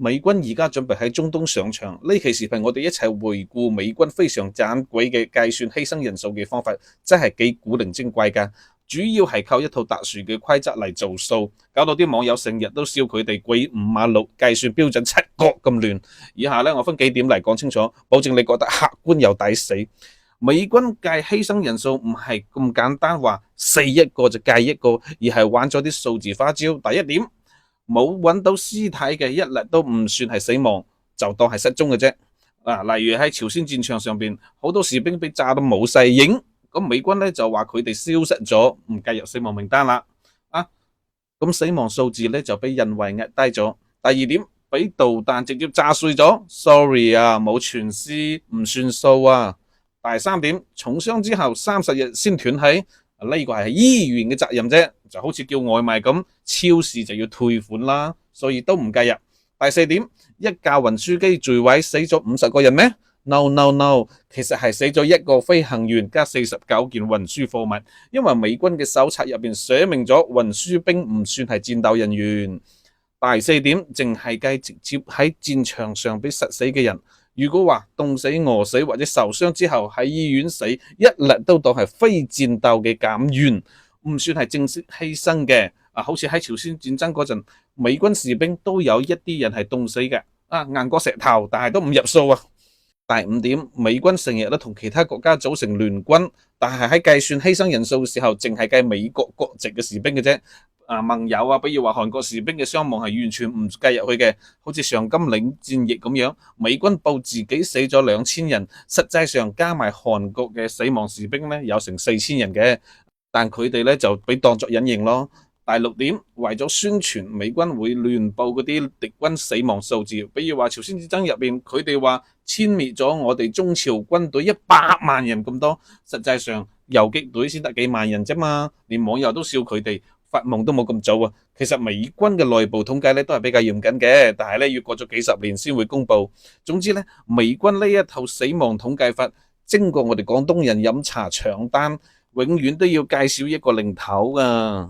美軍而家準備喺中東上場，呢期視頻我哋一齊回顧美軍非常盞鬼嘅計算犧牲人數嘅方法，真係幾古靈精怪㗎。主要係靠一套特殊嘅規則嚟做數，搞到啲網友成日都笑佢哋鬼五馬六，計算標準七國咁亂。以下呢，我分幾點嚟講清楚，保證你覺得客觀又抵死。美軍計犧牲人數唔係咁簡單，話死一個就計一個，而係玩咗啲數字花招。第一點，冇揾到屍體嘅一律都唔算係死亡，就當係失蹤嘅啫。例如喺朝鮮戰場上邊，好多士兵被炸到冇晒影，咁美軍咧就話佢哋消失咗，唔計入死亡名單啦。咁死亡數字咧就俾人為壓低咗。第二點，俾導彈直接炸碎咗 ，sorry 啊，冇全屍唔算數啊。第三點，重傷之後30日先斷氣。呢個係醫院嘅責任啫，就好似叫外賣咁，超市就要退款啦，所以都唔計入。第四點，一架運輸機墜毀死咗50個人咩 ？No no no， 其實係死咗一個飛行員加49件運輸貨物，因為美軍嘅手冊入邊寫明咗運輸兵唔算係戰鬥人員。第四點，淨係計直接喺戰場上俾實死嘅人。如果話凍死、餓死或者受傷之後喺醫院死，一律都當係非戰鬥嘅減員，唔算係正式犧牲嘅。好似喺朝鮮戰爭嗰陣，美軍士兵都有一啲人係凍死嘅，硬過石頭，但係都唔入數啊。第五點，美軍成日都同其他國家組成聯軍，但係喺計算犧牲人數嘅時候，淨係計美國國籍嘅士兵嘅啫。盟友啊，比如話韓國士兵嘅傷亡係完全唔計入去嘅，好似上甘嶺戰役咁樣，美軍報自己死咗2000人，實際上加埋韓國嘅死亡士兵咧有成4000人嘅，但佢哋咧就俾當作隱形咯。第六點，為咗宣傳美軍會亂報嗰啲敵軍死亡數字，比如話朝鮮戰爭入邊，佢哋話殲滅咗我哋中朝軍隊100萬人咁多，實際上游擊隊先得幾萬人啫嘛，連網友都笑佢哋發夢都冇咁早啊！其實美軍嘅內部統計咧都係比較嚴謹嘅，但係咧要過咗幾十年先會公布。總之咧，美軍呢一套死亡統計法，經過我哋廣東人飲茶搶單，永遠都要介紹一個零頭啊！